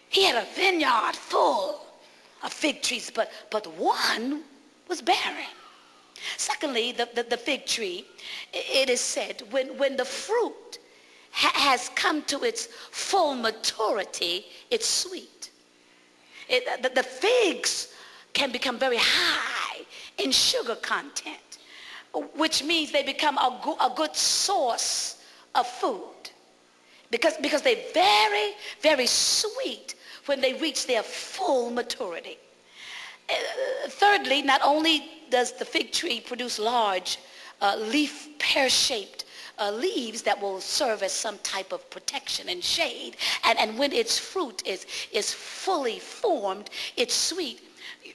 He had a vineyard full of fig trees, but one was barren. Secondly, the fig tree, it is said, when the fruit has come to its full maturity, it's sweet. The figs can become very high in sugar content, which means they become a good source of food because they're very, very sweet when they reach their full maturity. Thirdly, not only does the fig tree produce large leaf pear-shaped leaves that will serve as some type of protection and shade, and when its fruit is fully formed, it's sweet.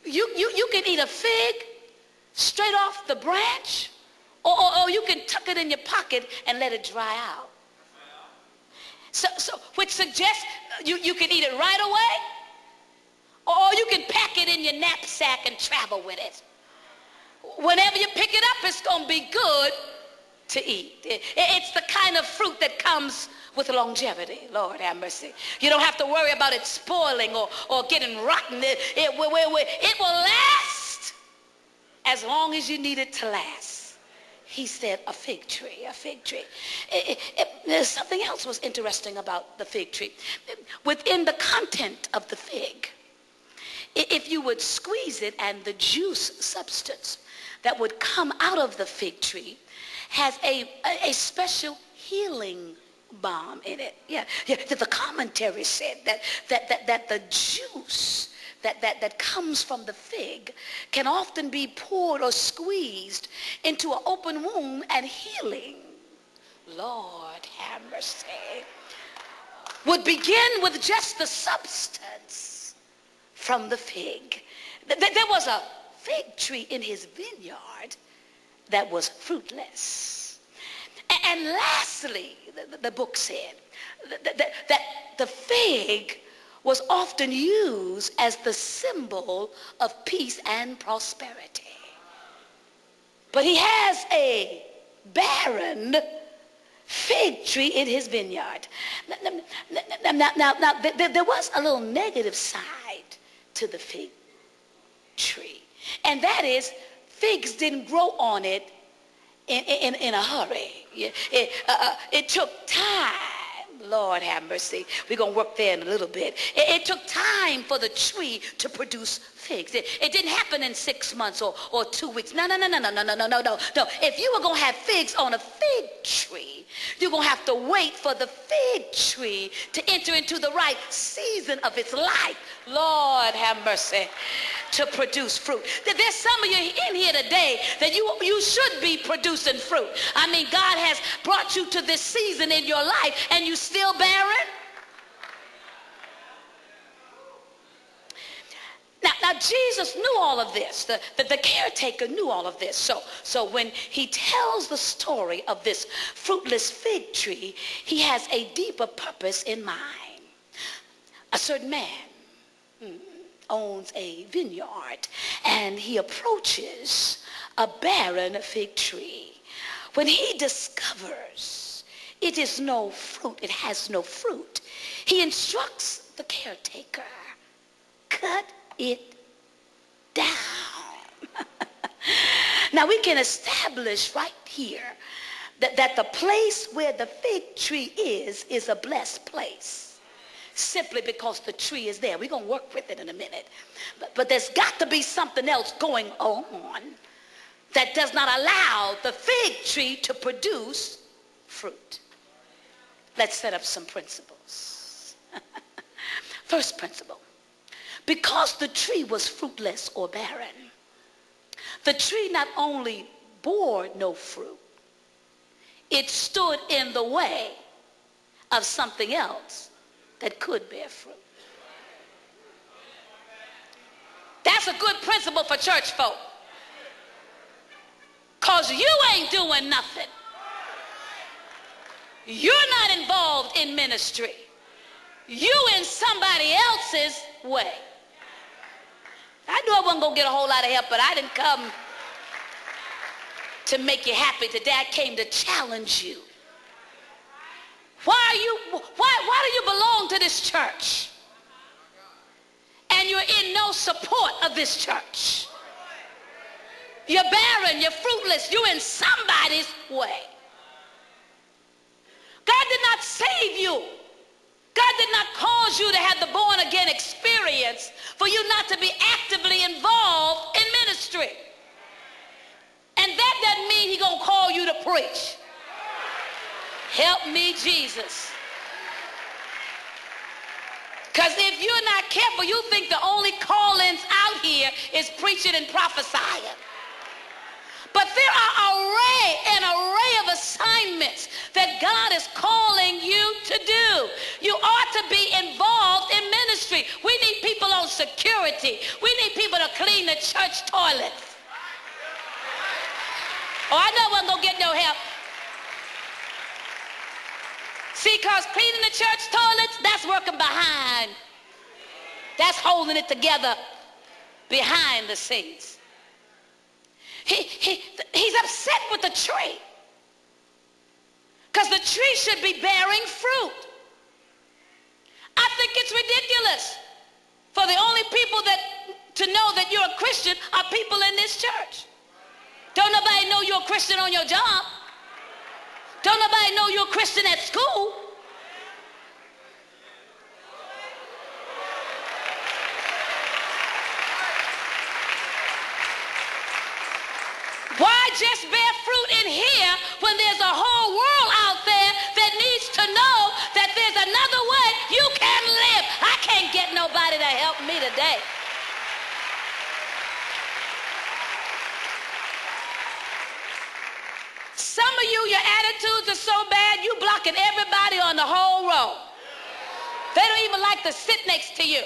You can eat a fig straight off the branch, or you can tuck it in your pocket and let it dry out. So which suggests you can eat it right away, or you can pack it in your knapsack and travel with it. Whenever you pick it up, it's going to be good to eat. It's the kind of fruit that comes with longevity. Lord have mercy. You don't have to worry about it spoiling or getting rotten. It will last as long as you need it to last. He said a fig tree, a fig tree. Something else was interesting about the fig tree. Within the content of the fig, if you would squeeze it, and the juice substance that would come out of the fig tree has a special healing balm in it. Yeah. The commentary said that the juice that comes from the fig can often be poured or squeezed into an open wound, and healing, Lord have mercy, would begin with just the substance from the fig. There was a fig tree in his vineyard that was fruitless. And lastly, the book said that the fig was often used as the symbol of peace and prosperity. But he has a barren fig tree in his vineyard. Now, there was a little negative side to the fig tree, and that is figs didn't grow on it in a hurry. It took time. Lord have mercy. We're going to work there in a little bit. It took time for the tree to produce figs. It didn't happen in 6 months or 2 weeks. No. If you were going to have figs on a fig tree, you're going to have to wait for the fig tree to enter into the right season of its life. Lord have mercy. To produce fruit. There's some of you in here today that you should be producing fruit. I mean, God has brought you to this season in your life, and you still barren. Now Jesus knew all of this. The caretaker knew all of this. So when he tells the story of this fruitless fig tree, he has a deeper purpose in mind. A certain man owns a vineyard, and he approaches a barren fig tree. When he discovers it is no fruit, it has no fruit, he instructs the caretaker, cut it down. Now we can establish right here that the place where the fig tree is a blessed place. Simply because the tree is there. We're going to work with it in a minute. But there's got to be something else going on that does not allow the fig tree to produce fruit. Let's set up some principles. First principle. Because the tree was fruitless or barren, the tree not only bore no fruit, it stood in the way of something else that could bear fruit. That's a good principle for church folk. Because you ain't doing nothing. You're not involved in ministry. You in somebody else's way. I knew I wasn't going to get a whole lot of help, but I didn't come to make you happy today. I came to challenge you. Why do you belong to this church? and you're in no support of this church. You're barren, you're fruitless, you're in somebody's way. God did not save you. God did not cause you to have the born again experience for you not to be actively involved in ministry. And that doesn't mean he's going to call you to preach. Help me, Jesus. Because if you're not careful, you think the only callings out here is preaching and prophesying. But there are an array of assignments that God is calling you to do. You ought to be involved in ministry. We need people on security. We need people to clean the church toilets. Oh, I know I'm going to get no help. See, because cleaning the church toilets, that's working behind. That's holding it together behind the scenes. He's upset with the tree because the tree should be bearing fruit. I think it's ridiculous for the only people to know that you're a Christian are people in this church. Don't nobody know you're a Christian on your job. Don't nobody know you're a Christian at school. Why just bear fruit in here when there's a whole world out there that needs to know that there's another way you can live? I can't get nobody to help me today. Some of you, your attitudes are so bad, you blocking everybody on the whole row. They don't even like to sit next to you.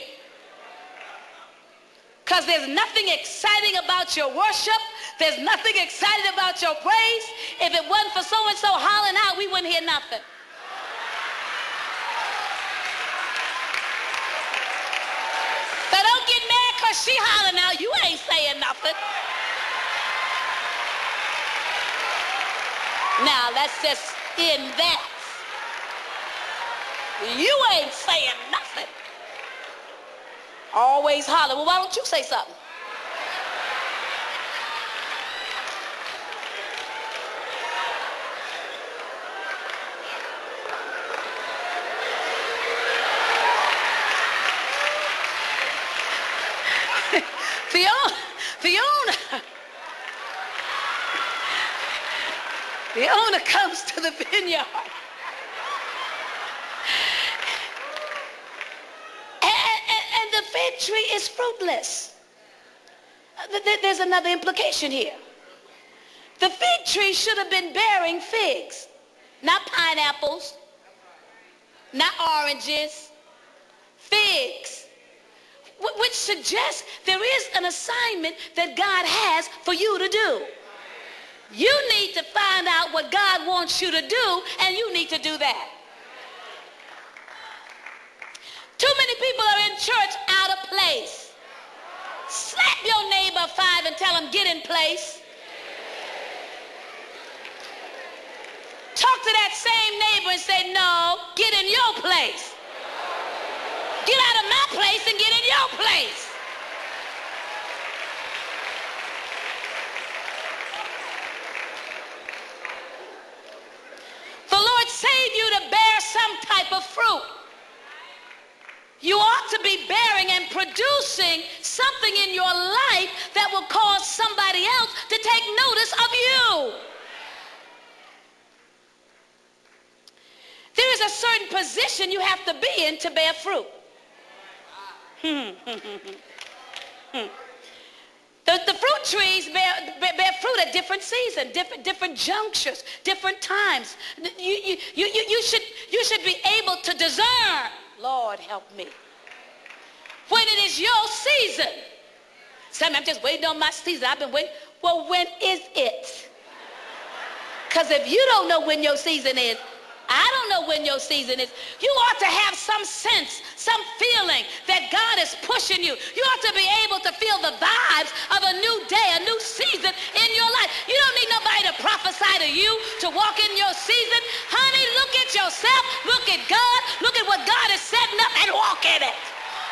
Because there's nothing exciting about your worship. There's nothing exciting about your praise. If it wasn't for so-and-so hollering out, we wouldn't hear nothing. But don't get mad because she hollering out. You ain't saying nothing. Now, let's just end that. You ain't saying nothing. Always holler. Well, why don't you say something? The owner comes to the vineyard. And the fig tree is fruitless. There's another implication here. The fig tree should have been bearing figs, not pineapples, not oranges, figs, which suggests there is an assignment that God has for you to do. You need to find out what God wants you to do, and you need to do that. Too many people are in church out of place. Slap your neighbor 5 and tell him, get in place. Talk to that same neighbor and say, no, get in your place. Get out of my place and get in your place. The Lord saved you to bear some type of fruit. You ought to be bearing and producing something in your life that will cause somebody else to take notice of you. There is a certain position you have to be in to bear fruit. The fruit trees bear fruit at different seasons, different junctures, different times. You should be able to discern. Lord, help me. When it is your season. Sometimes I'm just waiting on my season. I've been waiting. Well, when is it? Because if you don't know when your season is, I don't know when your season is. You ought to have some sense, some feeling that God is pushing you. You ought to be able to feel the vibes of a new day, a new season in your life. You don't need nobody to prophesy to you to walk in your season. Honey, look at yourself, look at God, look at what God is setting up and walk in it.